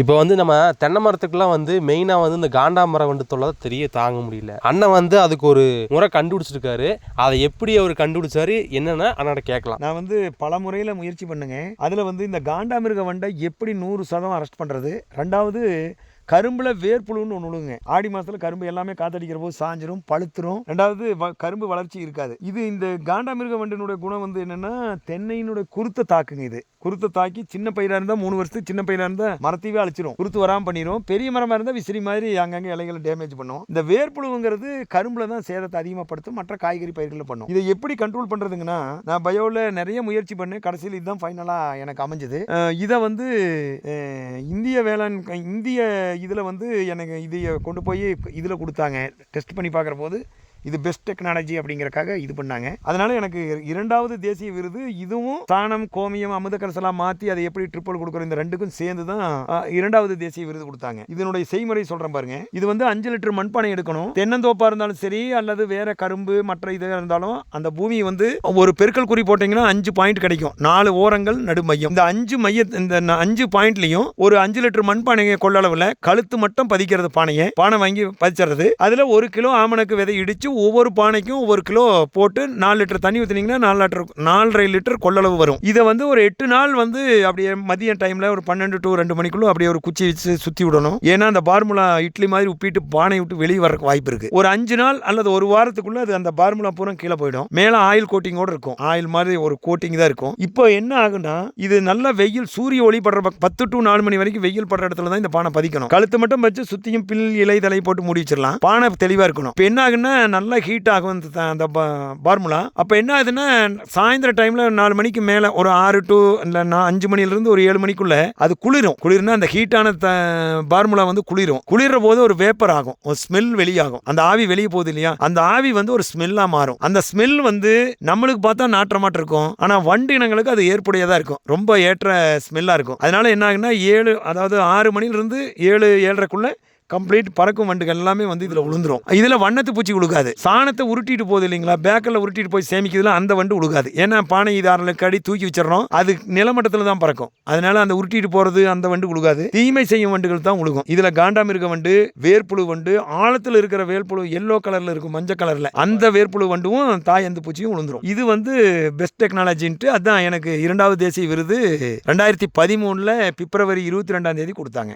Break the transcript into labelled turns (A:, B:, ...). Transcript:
A: இப்போ நம்ம தென்னை மரத்துக்குலாம் மெயினாக இந்த காண்டாமரம் தொல்லை தாங்க முடியல. அண்ணன் அதுக்கு ஒரு முறை கண்டுபிடிச்சிருக்காரு. அதை எப்படி அவர் கண்டுபிடிச்சாரு என்னன்னா அண்ணாட கேட்கலாம்.
B: நான் பல முறையில் முயற்சி பண்ணுங்க. அதில் இந்த காண்டாமிருக வண்டை எப்படி 100% அரெஸ்ட் பண்ணுறது. ரெண்டாவது கரும்புல வேர்ப்புழுன்னு ஒன்று விழுங்க. ஆடி மாதத்தில் கரும்பு எல்லாமே காத்தடிக்கிற போது சாஞ்சிரும், பழுத்துரும். ரெண்டாவது கரும்பு வளர்ச்சி இருக்காது. இது இந்த காண்டாமிருக வண்டினுடைய குணம் என்னன்னா தென்னையினுடைய குருத்தை தாக்குங்க. இது குருத்தை தாக்கி சின்ன பயிராக இருந்தால் 3 வருஷத்துக்கு சின்ன பயிராக இருந்தால் மரத்தையே அழிச்சிரும், குருத்து வராமல் பண்ணிடும். பெரிய மரமாக இருந்தால் விசிறி மாதிரி அங்கங்கே இலைகளை டேமேஜ் பண்ணும். இந்த வேர்ப்புழுங்கிறது கரும்புல தான் சேதத்தை அதிகமாகப்படுத்தும், மற்ற காய்கறி பயிர்களில் பண்ணும். இதை எப்படி கண்ட்ரோல் பண்ணுறதுங்கன்னா நான் பயோவில் நிறைய முயற்சி பண்ணேன். கடைசியில் இதுதான் ஃபைனலாக எனக்கு அமைஞ்சது. இதை இந்திய இதில் எனக்கு இதை கொண்டு போய் இதில் கொடுத்தாங்க. டெஸ்ட் பண்ணி பார்க்குற போது இது பெஸ்ட் டெக்னாலஜி அப்படிங்கிறக்காக இது பண்ணாங்க. அதனால எனக்கு 2வது தேசிய விருது. இதுவும் சாணம், கோமியம், அமுதக்கரசெல்லாம் மாற்றி அதை எப்படி ட்ரிப்பிள் கொடுக்குறோம், இந்த ரெண்டுக்கும் சேர்ந்து தான் 2வது தேசிய விருது கொடுத்தாங்க. இதனுடைய செய்முறை சொல்கிறேன் பாருங்க. இது 5 லிட்டர் மண்பானை எடுக்கணும். தென்னந்தோப்பாக இருந்தாலும் சரி அல்லது வேற கரும்பு மற்ற இதாக இருந்தாலும் அந்த பூமி ஒரு பெருக்கல் குறி போட்டிங்கன்னா 5 பாயிண்ட் கிடைக்கும். 4 ஓரங்கள் நடுமையம். இந்த 5 பாயிண்ட்லையும் ஒரு 5 லிட்டர் மண்பானையை கொள்ளளவில் கழுத்து மட்டும் பதிக்கிறது. பானை வாங்கி பதிச்சிடுறது. அதில் 1 கிலோ ஆமணக்கு விதை இடிச்சு ஒவ்வொரு பானைக்கும் ஒவ்வொரு கிலோ போட்டு 4 லிட்டர் தண்ணி ஊற்றினீங்கன்னா 4.5 லிட்டர் கொள்ளளவு வரும். இதை ஒரு 8 நாள் அப்படியே மதிய டைமில் ஒரு 12 to 2 மணிக்குள்ள அப்படியே ஒரு குச்சி வச்சு சுற்றி விடணும். ஏன்னா அந்த பார்முலா இட்லி மாதிரி உப்பிட்டு பானை விட்டு வெளியே வரக்கு வாய்ப்பு இருக்கு. ஒரு 5 நாள் அல்லது ஒரு வாரத்துக்குள்ள அது அந்த பார்முலா பூரா கீழே போயிடும். மேலே ஆயில் கோட்டிங்கோட இருக்கும். ஆயில் மாதிரி ஒரு கோட்டிங் தான் இருக்கும். இப்போ என்ன ஆகுனா இது நல்ல வெயில், சூரிய ஒளி படுற 10 to 4 மணி வரைக்கும் வெயில் படுற இடத்துல தான் இந்த பானை பதிக்கணும். கழுத்து மட்டும் வச்சு சுத்தியும் பில் இலை தலை போட்டு மூடி வச்சிடலாம். பானை தெளிவா இருக்கணும். இப்போ என்ன ஆகுன்னா நல்லா ஹீட் ஆகும் அந்த பார்முலா. அப்போ என்ன ஆகுதுன்னா சாயந்தர டைம்ல 4 மணிக்கு மேலே ஒரு 6 to 5 மணிலிருந்து ஒரு 7 மணிக்குள்ள அது குளிர்னா அந்த ஹீட்டான பார்முலா குளிரும். குளிர்ற போது ஒரு வேப்பர் ஆகும், ஒரு ஸ்மெல் வெளியாகும். அந்த ஆவி வெளியே போகுது இல்லையா, அந்த ஆவி ஒரு ஸ்மெல்லா மாறும். அந்த ஸ்மெல் நம்மளுக்கு பார்த்தா நாற்றமாட்டு இருக்கும், ஆனா வண்டினங்களுக்கு அது ஏற்புடையதா இருக்கும். ரொம்ப ஏற்ற ஸ்மெல்லா இருக்கும். அதனால என்ன ஆகுன்னா 6 மணிலிருந்து 7-7:30க்குள்ள கம்ப்ளீட் பறக்கும் வண்டுகள் எல்லாமே இதில் விழுந்துரும். இதில் வண்ணத்து பூச்சி உழுகாது. சாணத்தை உருட்டிட்டு போகுது இல்லைங்களா, பேக்கில் உருட்டிட்டு போய் சேமிக்கிறதுல அந்த வண்டு உழுகாது. ஏன்னா பானை இதாரலுக்கு அடி தூக்கி வச்சிடறோம், அது நிலமட்டத்தில் தான் பறக்கும். அதனால அந்த உருட்டிட்டு போகிறது அந்த வண்டு உழுகாது. தீமை செய்யும் வண்டுகள் தான் உழுகும். இதில் காண்டாமிருக வண்டு, வேர்ப்புழு வண்டு, ஆழத்தில் இருக்கிற வேர்ப்புழு எல்லோ கலரில் இருக்கும், மஞ்சள் கலரில், அந்த வேர்ப்புழு வண்டுவும் தாய் அந்த பூச்சியும் விழுந்துரும். இது பெஸ்ட் டெக்னாலஜின்ட்டு அதுதான் எனக்கு 2வது தேசிய விருது 2013 பிப்ரவரி 22 கொடுத்தாங்க.